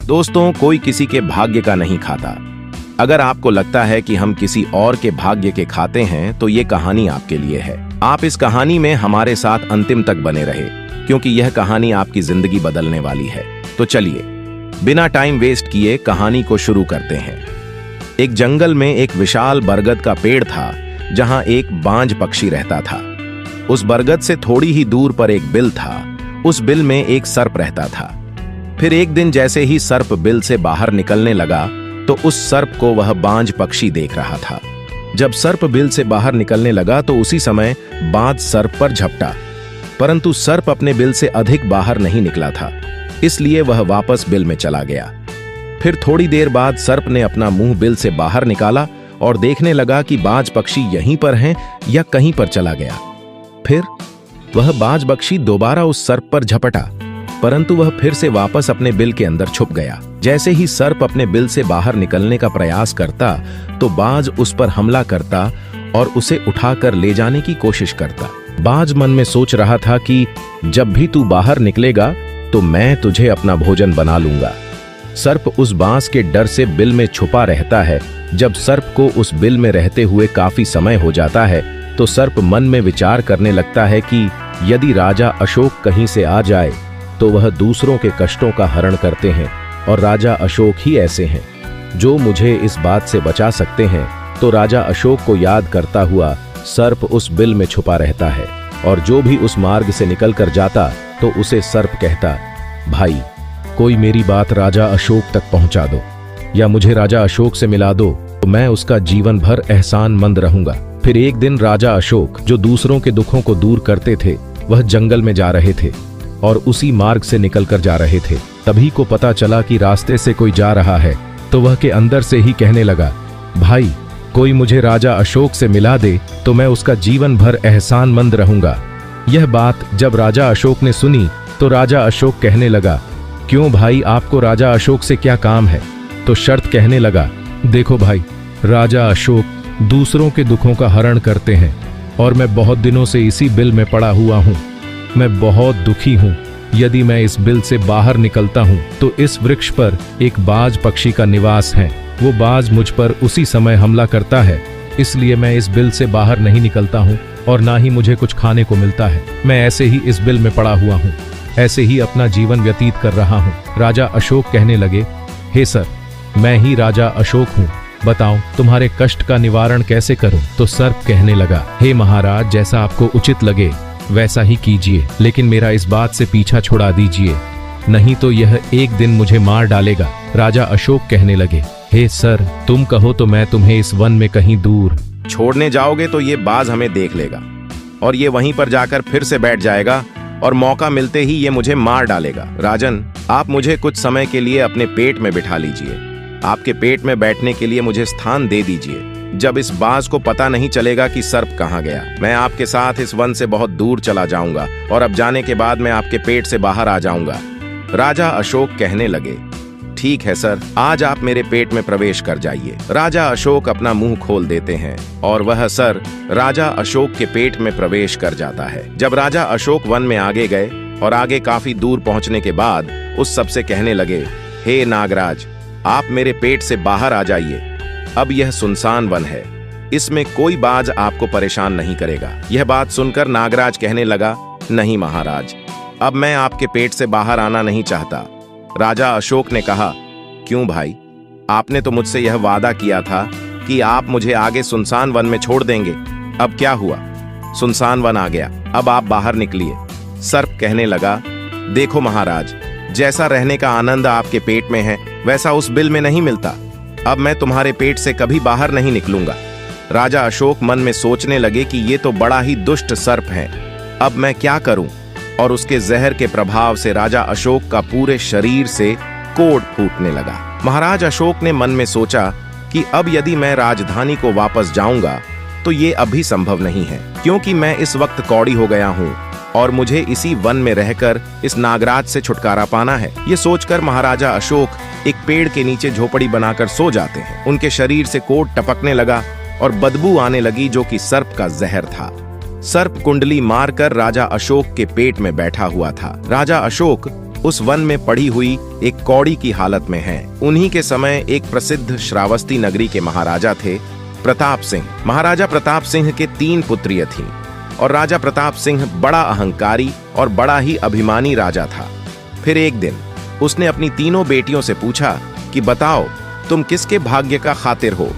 दोस्तों, कोई किसी के भाग्य का नहीं खाता। अगर आपको लगता है कि हम किसी और के भाग्य के खाते हैं तो ये कहानी आपके लिए है। आप इस कहानी में हमारे साथ अंतिम तक बने रहे, क्योंकि यह कहानी आपकी जिंदगी बदलने वाली है। तो चलिए बिना टाइम वेस्ट किए कहानी को शुरू करते हैं। एक जंगल में एक विशाल बरगद का पेड़ था, जहां एक बांझ पक्षी रहता था। उस बरगद से थोड़ी ही दूर पर एक बिल था। उस बिल में एक सर्प रहता था। फिर एक दिन जैसे ही सर्प बिल से बाहर निकलने लगा तो उस सर्प को वह बांझ पक्षी देख रहा था। जब सर्प बिल से बाहर निकलने लगा तो उसी समय बाज सर्प पर झपटा, परंतु सर्प अपने बिल से अधिक बाहर नहीं निकला था, इसलिए वह वापस बिल में चला गया। फिर थोड़ी देर बाद सर्प ने अपना मुंह बिल से बाहर निकाला और देखने लगा कि बाज पक्षी यहीं पर हैं या कहीं पर चला गया। फिर वह बाज पक्षी दोबारा उस सर्प पर झपटा, परंतु वह फिर से वापस अपने बिल के अंदर छुप गया। जैसे ही सर्प अपने बिल से बाहर निकलने का प्रयास करता तो बाज उस पर हमला करता और उसे उठाकर ले जाने की कोशिश करता। बाज मन में सोच रहा था कि जब भी तू बाहर निकलेगा तो मैं तुझे अपना भोजन बना लूंगा। सर्प उस बांस के डर से बिल में छुपा रहता है। जब सर्प को उस बिल में रहते हुए काफी समय हो जाता है तो सर्प मन में विचार करने लगता है कि यदि राजा अशोक कहीं से आ जाए तो वह दूसरों के कष्टों का हरण करते हैं और राजा अशोक ही ऐसे हैं जो मुझे इस बात से बचा सकते हैं। तो राजा अशोक को याद करता हुआ सर्प उस बिल में छुपा रहता है और जो भी उस मार्ग से निकल कर जाता तो उसे सर्प कहता, भाई कोई मेरी बात राजा अशोक तक पहुंचा दो या मुझे राजा अशोक से मिला दो, तो मैं उसका जीवन भर एहसानमंद रहूंगा। फिर एक दिन राजा अशोक, जो दूसरों के दुखों को दूर करते थे, वह जंगल में जा रहे थे और उसी मार्ग से निकलकर जा रहे थे। तभी को पता चला कि रास्ते से कोई जा रहा है, तो वह के अंदर से ही कहने लगा, भाई कोई मुझे राजा अशोक से मिला दे तो मैं उसका जीवन भर एहसानमंद रहूंगा। यह बात जब राजा अशोक ने सुनी तो राजा अशोक कहने लगा, क्यों भाई, आपको राजा अशोक से क्या काम है? तो शर्त कहने लगा, देखो भाई, राजा अशोक दूसरों के दुखों का हरण करते हैं और मैं बहुत दिनों से इसी बिल में पड़ा हुआ हूँ। मैं बहुत दुखी हूँ। यदि मैं इस बिल से बाहर निकलता हूँ तो इस वृक्ष पर एक बाज पक्षी का निवास है। वो बाज मुझ पर उसी समय हमला करता है, इसलिए मैं इस बिल से बाहर नहीं निकलता हूँ और ना ही मुझे कुछ खाने को मिलता है। मैं ऐसे ही इस बिल में पड़ा हुआ हूँ, ऐसे ही अपना जीवन व्यतीत कर रहा हूँ। राजा अशोक कहने लगे, हे सर, मैं ही राजा अशोक हूँ, बताओ तुम्हारे कष्ट का निवारण कैसे करूं? तो सर्प कहने लगा, हे महाराज, जैसा आपको उचित लगे वैसा ही कीजिए, लेकिन मेरा इस बात से पीछा छुड़ा दीजिए, नहीं तो यह एक दिन मुझे मार डालेगा। राजा अशोक कहने लगे, हे सर, तुम कहो तो मैं तुम्हें इस वन में कहीं दूर छोड़ने जाओगे तो ये बाज हमें देख लेगा और ये वहीं पर जाकर फिर से बैठ जाएगा और मौका मिलते ही ये मुझे मार डालेगा। राजन, आप मुझे कुछ समय के लिए अपने पेट में बिठा लीजिए। आपके पेट में बैठने के लिए मुझे स्थान दे दीजिए। जब इस बाज को पता नहीं चलेगा कि सर्प कहाँ गया, मैं आपके साथ इस वन से बहुत दूर चला जाऊंगा और अब जाने के बाद मैं आपके पेट से बाहर आ जाऊंगा। राजा अशोक कहने लगे, ठीक है सर, आज आप मेरे पेट में प्रवेश कर जाइए। राजा अशोक अपना मुंह खोल देते हैं और वह सर राजा अशोक के पेट में प्रवेश कर जाता है। जब राजा अशोक वन में आगे गए और आगे काफी दूर पहुंचने के बाद उस सबसे कहने लगे, हे नागराज, आप मेरे पेट से बाहर आ जाइए। अब यह सुनसान वन है, इसमें कोई बाज आपको परेशान नहीं करेगा। यह बात सुनकर नागराज कहने लगा, नहीं महाराज, अब मैं आपके पेट से बाहर आना नहीं चाहता। राजा अशोक ने कहा, क्यों भाई, आपने तो मुझसे यह वादा किया था कि आप मुझे आगे सुनसान वन में छोड़ देंगे। अब क्या हुआ? सुनसान वन आ गया, अब आप बाहर निकलिए। सर्प कहने लगा, देखो महाराज, जैसा रहने का आनंद आपके पेट में है वैसा उस बिल में नहीं मिलता। अब मैं तुम्हारे पेट से कभी बाहर नहीं निकलूंगा। राजा अशोक मन में सोचने लगे कि ये तो बड़ा ही दुष्ट सर्प है, अब मैं क्या करूं? और उसके जहर के प्रभाव से राजा अशोक का पूरे शरीर से कोढ़ फूटने लगा। महाराज अशोक ने मन में सोचा कि अब यदि मैं राजधानी को वापस जाऊंगा तो ये अभी संभव नहीं है, क्योंकि मैं इस वक्त कौड़ी हो गया हूं और मुझे इसी वन में रहकर इस नागराज से छुटकारा पाना है। ये सोचकर महाराजा अशोक एक पेड़ के नीचे झोपड़ी बनाकर सो जाते हैं। उनके शरीर से कोढ़ टपकने लगा और बदबू आने लगी, जो कि सर्प का जहर था। सर्प कुंडली मारकर राजा अशोक के पेट में बैठा हुआ था। राजा अशोक उस वन में पड़ी हुई एक कौड़ी की हालत में हैं। उन्हीं के समय एक प्रसिद्ध श्रावस्ती नगरी के महाराजा थे प्रताप सिंह। महाराजा प्रताप सिंह के 3 पुत्रियां थीं और राजा प्रताप सिंह बड़ा अहंकारी और बड़ा ही अभिमानी राजा था। फिर एक दिन उसने अपनी तीनों बेटियों से पूछा कि बताओ तुम किसके भाग्य का खातिर हो।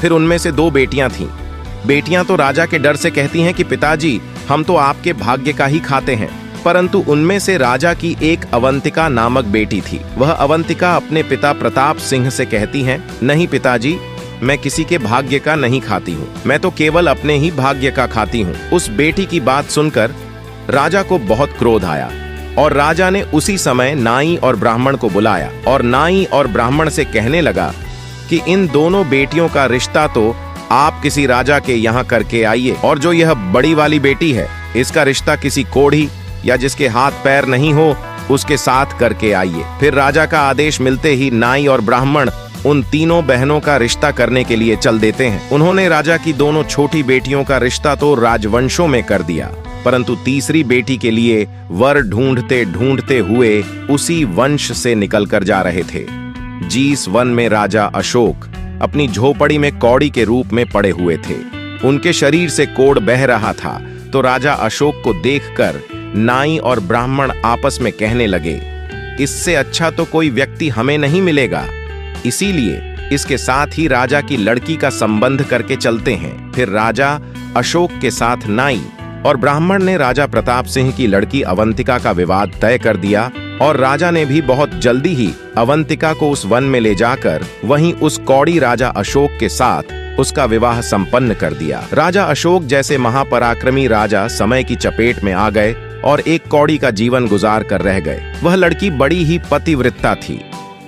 फिर उनमें से 2 बेटियां थीं। बेटियां तो राजा के डर से कहती हैं कि पिताजी हम तो आपके भाग्य का ही खाते हैं, परंतु उनमें से राजा की एक अवंतिका नामक बेटी थी। वह अवंतिका अपने पिता प्रताप सिंह से कहती हैं, नहीं पिताजी, मैं किसी के भाग्य का नहीं खाती हूँ, मैं तो केवल अपने ही भाग्य का खाती हूँ। उस बेटी की बात सुनकर राजा को बहुत क्रोध आया और राजा ने उसी समय नाई और ब्राह्मण को बुलाया और नाई और ब्राह्मण से कहने लगा कि इन दोनों बेटियों का रिश्ता तो आप किसी राजा के यहाँ करके आइए, और जो यह बड़ी वाली बेटी है इसका रिश्ता किसी कोढ़ी या जिसके हाथ पैर नहीं हो उसके साथ करके आइए। फिर राजा का आदेश मिलते ही नाई और ब्राह्मण उन तीनों बहनों का रिश्ता करने के लिए चल देते हैं। उन्होंने राजा की दोनों छोटी बेटियों का रिश्ता तो राजवंशों में कर दिया, परंतु तीसरी बेटी के लिए वर ढूंढते ढूंढते हुए उसी वंश से निकलकर जा रहे थे। जिस वन में राजा अशोक अपनी झोपड़ी में कौड़ी के रूप में पड़े हुए थे, उनके शरीर से कोढ़ बह रहा था, तो राजा अशोक को देखकर नाई और ब्राह्मण आपस में कहने लगे, इससे अच्छा तो कोई व्यक्ति हमें नहीं मिलेगा, इसीलिए इसके साथ ही राजा की लड़की का संबंध करके चलते हैं। फिर राजा अशोक के साथ नाई और ब्राह्मण ने राजा प्रताप सिंह की लड़की अवंतिका का विवाद तय कर दिया और राजा ने भी बहुत जल्दी ही अवंतिका को उस वन में ले जाकर वहीं उस कौड़ी राजा अशोक के साथ उसका विवाह संपन्न कर दिया। राजा अशोक जैसे महापराक्रमी राजा समय की चपेट में आ गए और एक कौड़ी का जीवन गुजार कर रह गए। वह लड़की बड़ी ही पतिव्रता थी।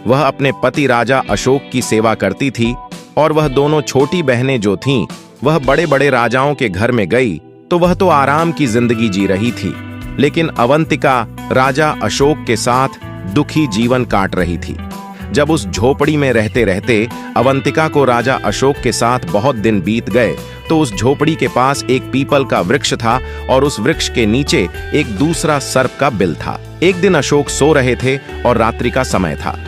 वह अपने पति राजा अशोक की सेवा करती थी और वह दोनों छोटी बहनें जो थीं, वह बड़े बड़े राजाओं के घर में गई तो वह तो आराम की जिंदगी जी रही थी, लेकिन अवंतिका राजा अशोक के साथ दुखी जीवन काट रही थी। जब उस झोपड़ी में रहते रहते अवंतिका को राजा अशोक के साथ बहुत दिन बीत गए, तो उस झोपड़ी के पास एक पीपल का वृक्ष था और उस वृक्ष के नीचे एक दूसरा सर्प का बिल था। एक दिन अशोक सो रहे थे और रात्रि का समय था।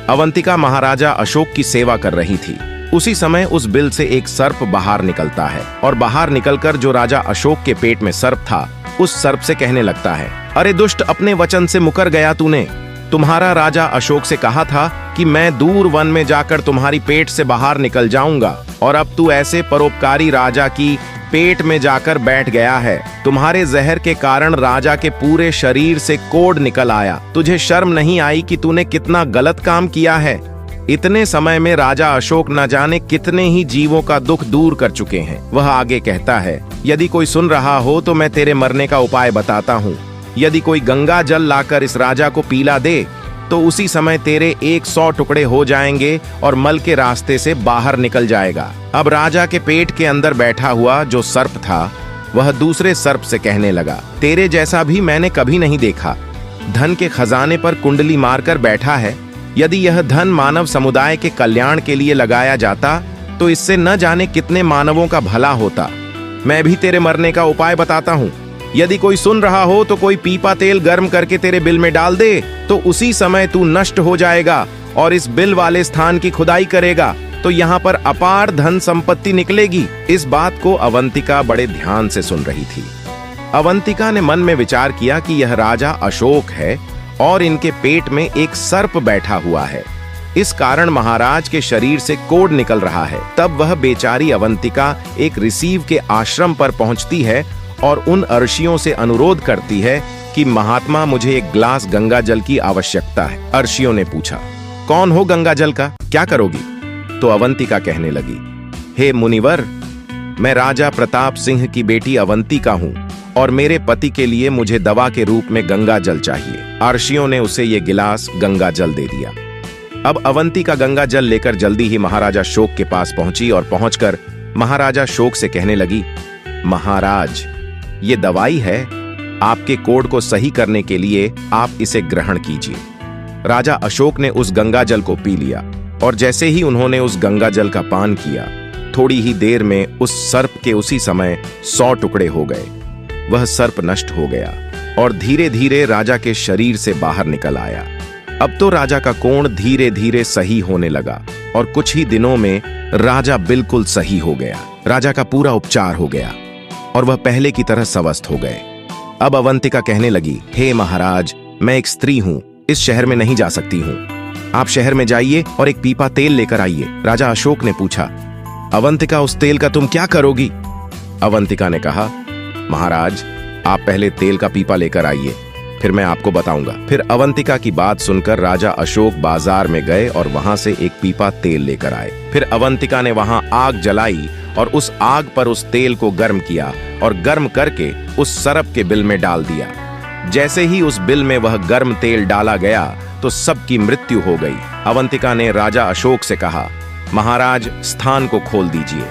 अवंतिका महाराजा अशोक की सेवा कर रही थी। उसी समय उस बिल से एक सर्प बाहर निकलता है और बाहर निकलकर जो राजा अशोक के पेट में सर्प था, उस सर्प से कहने लगता है, अरे दुष्ट, अपने वचन से मुकर गया तूने। तुम्हारा राजा अशोक से कहा था कि मैं दूर वन में जाकर तुम्हारी पेट से बाहर निकल जाऊंगा, और अब तू ऐसे परोपकारी राजा की पेट में जाकर बैठ गया है। तुम्हारे जहर के कारण राजा के पूरे शरीर से कोढ़ निकल आया। तुझे शर्म नहीं आई कि तूने कितना गलत काम किया है? इतने समय में राजा अशोक न जाने कितने ही जीवों का दुख दूर कर चुके हैं। वह आगे कहता है, यदि कोई सुन रहा हो तो मैं तेरे मरने का उपाय बताता हूँ। यदि कोई गंगा जल लाकर इस राजा को पीला दे तो उसी समय तेरे 100 टुकड़े हो जाएंगे और मल के रास्ते से बाहर निकल जाएगा। अब राजा के पेट के अंदर बैठा हुआ जो सर्प था, वह दूसरे सर्प से कहने लगा, तेरे जैसा भी मैंने कभी नहीं देखा। धन के खजाने पर कुंडली मारकर बैठा है। यदि यह धन मानव समुदाय के कल्याण के लिए लगाया जाता तो इससे न जाने कितने मानवों का भला होता। मैं भी तेरे मरने का उपाय बताता हूँ। यदि कोई सुन रहा हो तो कोई पीपा तेल गर्म करके तेरे बिल में डाल दे तो उसी समय तू नष्ट हो जाएगा, और इस बिल वाले स्थान की खुदाई करेगा तो यहाँ पर अपार धन संपत्ति निकलेगी। इस बात को अवंतिका बड़े ध्यान से सुन रही थी। अवंतिका ने मन में विचार किया कि यह राजा अशोक है और इनके पेट में एक सर्प बैठा हुआ है, इस कारण महाराज के शरीर से कोढ़ निकल रहा है। तब वह बेचारी अवंतिका एक ऋषि के आश्रम पर पहुंचती है और उन ऋषियों से अनुरोध करती है कि महात्मा, मुझे एक गिलास गंगा जल की आवश्यकता है। ऋषियों ने पूछा, कौन हो गंगा जल का, क्या करोगी? तो अवंतिका कहने लगी, हे मुनिवर, मैं राजा प्रताप सिंह की बेटी अवंतिका हूँ और मेरे पति के लिए मुझे दवा के रूप में गंगा जल चाहिए। ऋषियों ने उसे ये गिलास गंगा जल दे दिया। अब अवंतिका गंगा जल लेकर जल्दी ही महाराजा शोक के पास पहुंची और पहुंचकर महाराजा शोक से कहने लगी, महाराज, ये दवाई है, आपके कोढ़ को सही करने के लिए आप इसे ग्रहण कीजिए। राजा अशोक ने उस गंगा जल को पी लिया और जैसे ही उन्होंने उस गंगा जल का पान किया, थोड़ी ही देर में उस सर्प के उसी समय 100 टुकड़े हो गए। वह सर्प नष्ट हो गया और धीरे धीरे राजा के शरीर से बाहर निकल आया। अब तो राजा का कोण धीरे धीरे सही होने लगा और कुछ ही दिनों में राजा बिल्कुल सही हो गया। राजा का पूरा उपचार हो गया और वह पहले की तरह स्वस्थ हो गए। अब अवंतिका कहने लगी, हे महाराज, मैं एक स्त्री हूं, इस शहर में नहीं जा सकती हूं। आप शहर में जाइए और एक पीपा तेल लेकर आइए। राजा अशोक ने पूछा, अवंतिका, उस तेल का तुम क्या करोगी? अवंतिका ने कहा, महाराज, आप पहले तेल का पीपा लेकर आइए, फिर मैं आपको बताऊंगा। फिर अवंतिका की बात सुनकर राजा अशोक बाजार में गए और वहां से एक पीपा तेल लेकर आए। फिर अवंतिका ने वहां आग जलाई और उस आग पर उस तेल को गर्म किया और गर्म करके उस सरप के बिल में डाल दिया। जैसे ही उस बिल में वह गर्म तेल डाला गया तो सबकी मृत्यु हो गई। अवंतिका ने राजा अशोक से कहा, महाराज, स्थान को खोल दीजिए।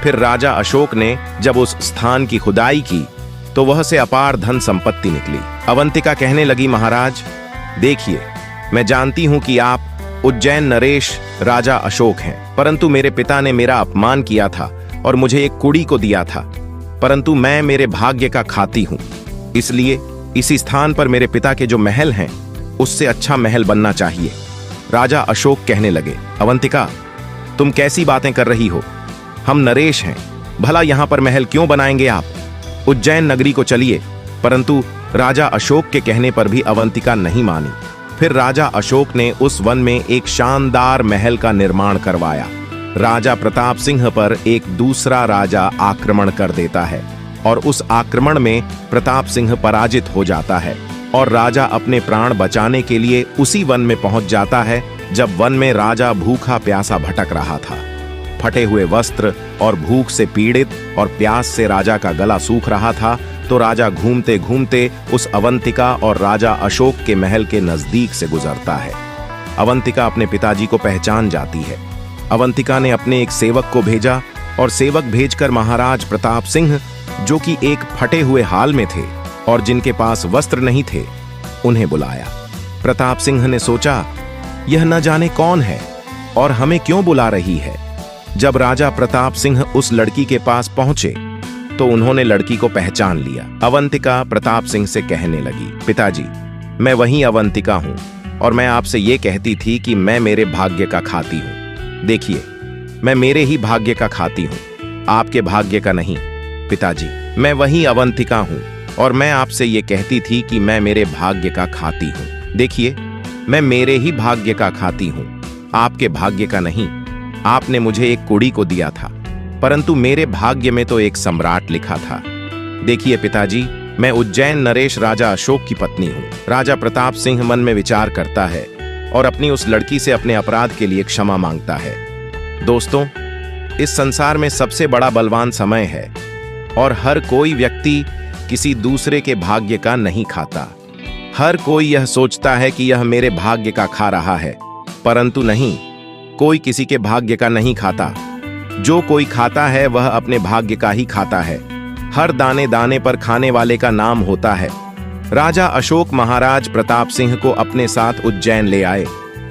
फिर राजा अशोक ने जब उस स्थान की खुदाई की तो वह से अपार धन संपत्ति निकली। अवंतिका कहने लगी, महाराज, देखिए, मैं जानती हूं कि आप उज्जैन नरेश राजा अशोक हैं, परंतु मेरे पिता ने मेरा अपमान किया था और मुझे एक कुड़ी को दिया था, परंतु मैं मेरे भाग्य का खाती हूं। इसलिए इसी स्थान पर मेरे पिता के जो महल हैं उससे अच्छा महल बनना चाहिए। राजा अशोक कहने लगे, अवंतिका, तुम कैसी बातें कर रही हो? हम नरेश हैं, भला यहां पर महल क्यों बनाएंगे आप? उज्जैन नगरी को चलिए। परंतु राजा अशोक के कहने पर भी अवंतिका नहीं मानी। फिर राजा अशोक ने उस वन में एक शानदार महल का निर्माण करवाया। राजा प्रताप सिंह पर एक दूसरा राजा आक्रमण कर देता है और उस आक्रमण में प्रताप सिंह पराजित हो जाता है और राजा अपने प्राण बचाने के लिए उसी वन में पहुंच जाता है जब वन में राजा भूखा प्यासा भटक रहा था। फटे हुए वस्त्र और भूख से पीड़ित और प्यास से राजा का गला सूख रहा था तो राजा घूमते घूमते उस अवंतिका और राजा अशोक के महल के नजदीक से गुजरता है। अवंतिका अपने पिताजी को पहचान जाती है। अवंतिका ने अपने एक सेवक को भेजा और सेवक भेजकर महाराज प्रताप सिंह, जो कि एक फटे हुए हाल में थे और जिनके पास वस्त्र नहीं थे, उन्हें बुलाया। प्रताप सिंह ने सोचा, यह न जाने कौन है और हमें क्यों बुला रही है। जब राजा प्रताप सिंह उस लड़की के पास पहुंचे तो उन्होंने लड़की को पहचान लिया। अवंतिका प्रताप सिंह से कहने लगी, पिताजी, मैं वही अवंतिका हूं और मैं आपसे ये कहती थी कि मैं मेरे भाग्य का खाती हूं। देखिए, मैं मेरे ही भाग्य का खाती हूं, आपके भाग्य का नहीं। पिताजी, मैं वही अवंतिका हूं और मैं आपसे ये कहती थी कि मैं मेरे भाग्य का खाती हूं। देखिए, मैं मेरे ही भाग्य का खाती हूं, आपके भाग्य का नहीं। आपने मुझे एक कुड़ी को दिया था, परंतु मेरे भाग्य में तो एक सम्राट लिखा था। देखिए पिताजी, मैं उज्जैन नरेश राजा अशोक की पत्नी हूँ। राजा प्रताप सिंह मन में विचार करता है और अपनी उस लड़की से अपने अपराध के लिए क्षमा मांगता है। दोस्तों, इस संसार में सबसे बड़ा बलवान समय है और हर कोई व्यक्ति किसी दूसरे के भाग्य का नहीं खाता। हर कोई यह सोचता है कि यह मेरे भाग्य का खा रहा है, परंतु नहीं, कोई किसी के भाग्य का नहीं खाता। जो कोई खाता है वह अपने भाग्य का ही खाता है। हर दाने दाने पर खाने वाले का नाम होता है। राजा अशोक महाराज प्रताप सिंह को अपने साथ उज्जैन ले आए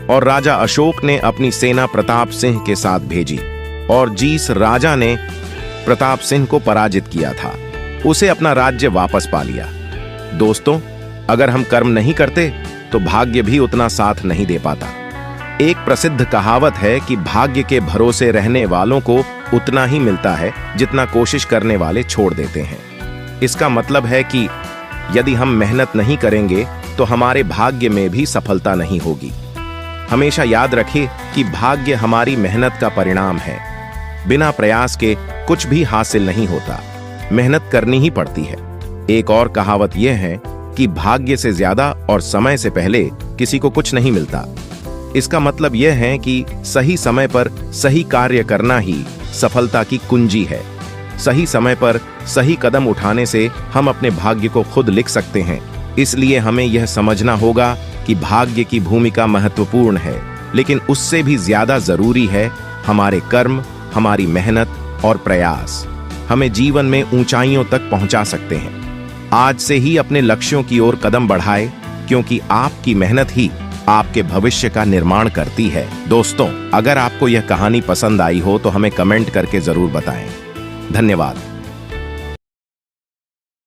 और राजा अशोक ने अपनी सेना प्रताप सिंह के साथ भेजी और जिस राजा ने प्रताप सिंह को पराजित किया था उसे अपना राज्य वापस पा लिया। दोस्तों, अगर हम कर्म नहीं करते तो भाग्य भी उतना साथ नहीं दे पाता। एक प्रसिद्ध कहावत है कि भाग्य के भरोसे रहने वालों को उतना ही मिलता है जितना कोशिश करने वाले छोड़ देते हैं। इसका मतलब है कि यदि हम मेहनत नहीं करेंगे तो हमारे भाग्य में भी सफलता नहीं होगी। हमेशा याद रखें कि भाग्य हमारी मेहनत का परिणाम है। बिना प्रयास के कुछ भी हासिल नहीं होता, मेहनत करनी ही पड़ती है। एक और कहावत यह है कि भाग्य से ज्यादा और समय से पहले किसी को कुछ नहीं मिलता। इसका मतलब यह है कि सही समय पर सही कार्य करना ही सफलता की कुंजी है। सही समय पर सही कदम उठाने से हम अपने भाग्य को खुद लिख सकते हैं। इसलिए हमें यह समझना होगा कि भाग्य की भूमिका महत्वपूर्ण है, लेकिन उससे भी ज्यादा जरूरी है हमारे कर्म, हमारी मेहनत और प्रयास हमें जीवन में ऊंचाइयों तक पहुंचा सकते हैं। आज से ही अपने लक्ष्यों की ओर कदम बढ़ाएं, क्योंकि आपकी मेहनत ही आपके भविष्य का निर्माण करती है। दोस्तों, अगर आपको यह कहानी पसंद आई हो तो हमें कमेंट करके जरूर बताएं। धन्यवाद।